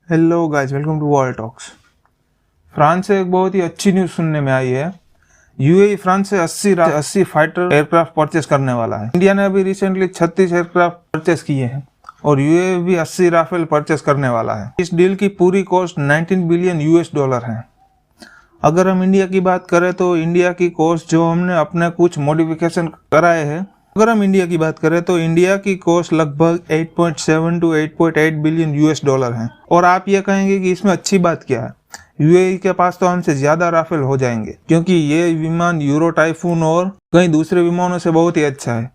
Hello guys, welcome to war talks. France से एक बहुत ही अच्छी न्यूज़ सुनने में आई है। यूएई फ्रांस से 80 फाइटर एयरक्राफ्ट परचेस करने वाला है। इंडिया ने अभी रिसेंटली 36 एयरक्राफ्ट परचेस किए हैं और यूएई भी 80 राफेल परचेस करने वाला है। इस डील की पूरी कॉस्ट 19 बिलियन यूएस डॉलर है। अगर हम इंडिया की बात करें तो इंडिया की कॉस्ट जो हमने अपने कुछ मॉडिफिकेशन कराए हैं, अगर हम इंडिया की बात करें तो इंडिया की कॉस्ट लगभग 8.7 टू 8.8 बिलियन यूएस डॉलर है। और आप ये कहेंगे कि इसमें अच्छी बात क्या है, यूएई के पास तो हमसे ज्यादा राफेल हो जाएंगे क्योंकि ये विमान यूरो टाइफून और कई दूसरे विमानों से बहुत ही अच्छा है।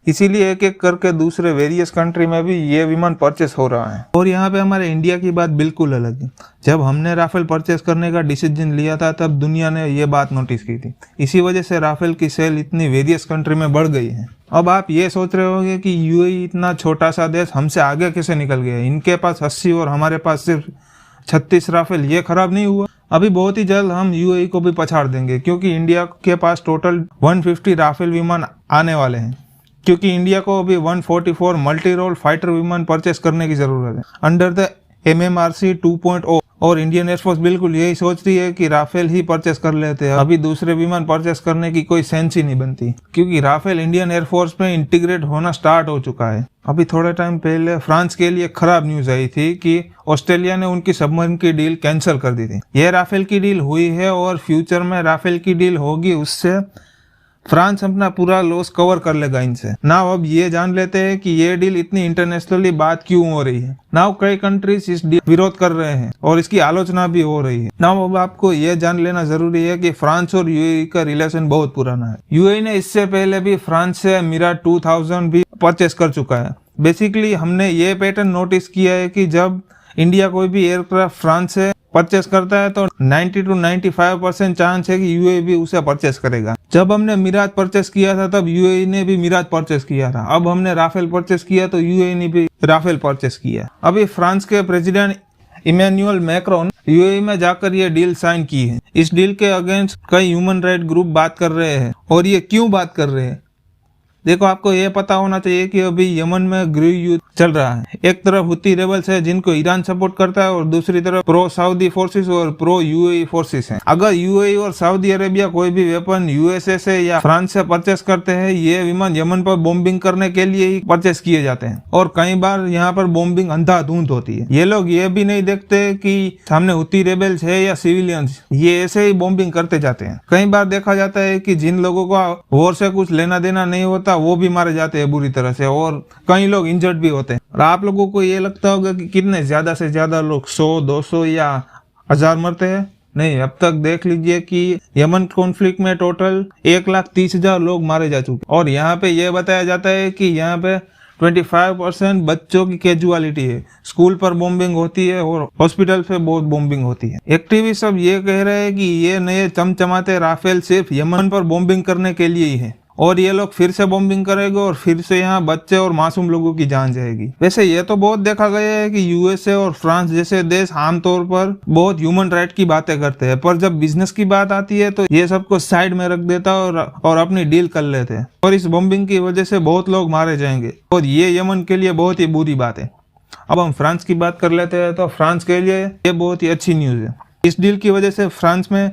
इसीलिए एक एक करके दूसरे वेरियस कंट्री में भी ये विमान परचेस हो रहा है। और यहाँ पे हमारे इंडिया की बात बिल्कुल अलग है। जब हमने राफेल परचेस करने का डिसीजन लिया था तब दुनिया ने ये बात नोटिस की थी। इसी वजह से राफेल की सेल इतनी वेरियस कंट्री में बढ़ गई है। अब आप ये सोच रहे होंगे कि यूएई इतना छोटा सा देश हमसे आगे कैसे निकल गया, इनके पास 80 और हमारे पास सिर्फ 36 राफेल, ये खराब नहीं हुआ। अभी बहुत ही जल्द हम यूएई को भी पछाड़ देंगे क्योंकि इंडिया के पास टोटल 150 राफेल विमान आने वाले हैं। क्योंकि इंडिया को अभी 144 मल्टी रोल फाइटर विमान परचेस करने की जरूरत है अंडर द MMRC 2.0 और इंडियन एयरफोर्स बिल्कुल यही सोच रही है कि राफेल ही परचेस कर लेते हैं। अभी दूसरे विमान परचेस करने की कोई सेंस ही नहीं बनती क्योंकि राफेल इंडियन एयरफोर्स में इंटीग्रेट होना स्टार्ट हो चुका है। अभी थोड़े टाइम पहले फ्रांस के लिए खराब न्यूज आई थी कि ऑस्ट्रेलिया ने उनकी सबमरीन की डील कैंसिल कर दी थी। यह राफेल की डील हुई है और फ्यूचर में राफेल की डील होगी, उससे फ्रांस अपना पूरा लॉस कवर कर लेगा इनसे। नाउ अब ये जान लेते हैं कि ये डील इतनी इंटरनेशनली बात क्यों हो रही है। नाउ कई कंट्रीज इस डील विरोध कर रहे हैं और इसकी आलोचना भी हो रही है। नाउ अब आपको ये जान लेना जरूरी है कि फ्रांस और यूएई का रिलेशन बहुत पुराना है। यूएई ने इससे पहले भी फ्रांस से मिराज 2000 भी परचेस कर चुका है। बेसिकली हमने ये पैटर्न नोटिस किया है कि जब इंडिया कोई भी एयरक्राफ्ट फ्रांस से परचेस करता है तो 90 टू 95% चांस है कि यूएई भी उसे परचेस करेगा। जब हमने मिराज परचेस किया था तब यूएई ने भी मिराज परचेस किया था। अब हमने राफेल परचेस किया तो यूएई ने भी राफेल परचेस किया। अभी फ्रांस के प्रेसिडेंट इमैनुअल मैक्रोन यूएई में जाकर ये डील साइन की है। इस डील के अगेंस्ट कई ह्यूमन राइट ग्रुप बात कर रहे हैं। और ये क्यों बात कर रहे हैं, देखो आपको ये पता होना चाहिए कि अभी यमन में गृह युद्ध चल रहा है। एक तरफ हुती रेबल्स है जिनको ईरान सपोर्ट करता है और दूसरी तरफ प्रो सऊदी फोर्सेस और प्रो यूएई फोर्सेस हैं। अगर यूएई और सऊदी अरेबिया कोई भी वेपन यूएसए से या फ्रांस से परचेस करते हैं, ये विमान यमन पर बॉम्बिंग करने के लिए ही परचेस किए जाते हैं और कई बार यहाँ पर बॉम्बिंग अंधाधुंध होती है। ये लोग ये भी नहीं देखते कि सामने हुती रेबल्स है या सिविलियंस, ये ऐसे ही बॉम्बिंग करते जाते हैं। कई बार देखा जाता है कि जिन लोगों का वॉर से कुछ लेना देना नहीं होता वो भी मारे जाते हैं बुरी तरह से और कई लोग इंजर्ड भी होते हैं। और आप लोगों को ये लगता होगा कि कितने ज्यादा से ज्यादा लोग 100, 200 या 1000 मरते हैं। नहीं, अब तक देख लीजिए कि यमन कॉन्फ्लिक्ट में टोटल 1,30,000 लोग मारे जा चुके। और यहाँ पे ये बताया जाता है कि यहाँ पे 25% बच्चों की कैजुअलिटी है। स्कूल पर बॉम्बिंग होती है और हॉस्पिटल पे बहुत बॉम्बिंग होती है। एक्टिविस्ट सब ये कह रहे हैं कि ये नए चमचमाते राफेल सिर्फ यमन पर बॉम्बिंग करने के लिए ही है और ये लोग फिर से बॉम्बिंग करेंगे और फिर से यहाँ बच्चे और मासूम लोगों की जान जाएगी। वैसे ये तो बहुत देखा गया है कि यूएसए और फ्रांस जैसे देश आमतौर पर बहुत ह्यूमन राइट की बातें करते हैं, पर जब बिजनेस की बात आती है तो ये सबको साइड में रख देता और अपनी डील कर लेते हैं और इस बॉम्बिंग की वजह से बहुत लोग मारे जाएंगे और ये यमन के लिए बहुत ही बुरी बात है। अब हम फ्रांस की बात कर लेते हैं तो फ्रांस के लिए ये बहुत ही अच्छी न्यूज है। इस डील की वजह से फ्रांस में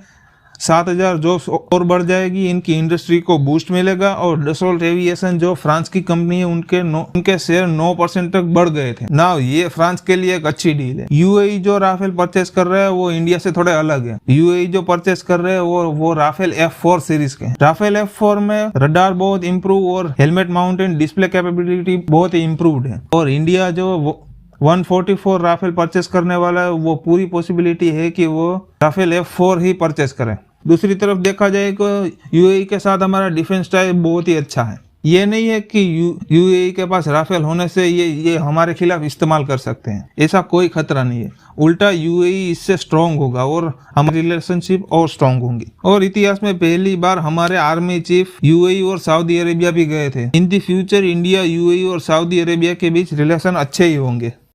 7,000 जॉब्स और बढ़ जाएगी, इनकी इंडस्ट्री को बूस्ट मिलेगा और डसॉल्ट एविएशन जो फ्रांस की कंपनी है उनके शेयर 9% तक बढ़ गए थे। नाउ ये फ्रांस के लिए एक अच्छी डील है। यूएई जो राफेल परचेस कर रहे हैं वो इंडिया से थोड़े अलग है। यूएई जो परचेस कर रहे हैं वो राफेल F4 सीरीज के। राफेल F4 में रडार बहुत इम्प्रूव और हेलमेट माउंटेड डिस्प्ले कैपेबिलिटी बहुत ही इम्प्रूव्ड है। और इंडिया जो 144 राफेल परचेस करने वाला है वो पूरी पॉसिबिलिटी है कि वो राफेल F4 ही परचेस करें। दूसरी तरफ देखा जाए तो यूएई के साथ हमारा डिफेंस टाई बहुत ही अच्छा है। ये नहीं है कि यूएई के पास राफेल होने से ये हमारे खिलाफ इस्तेमाल कर सकते हैं, ऐसा कोई खतरा नहीं है। उल्टा यूएई इससे स्ट्रांग होगा और हमारी रिलेशनशिप और स्ट्रांग होंगी। और इतिहास में पहली बार हमारे आर्मी चीफ यूएई और सऊदी अरेबिया भी गए थे। In the future India, UAE और सऊदी अरेबिया के बीच रिलेशन अच्छे ही होंगे।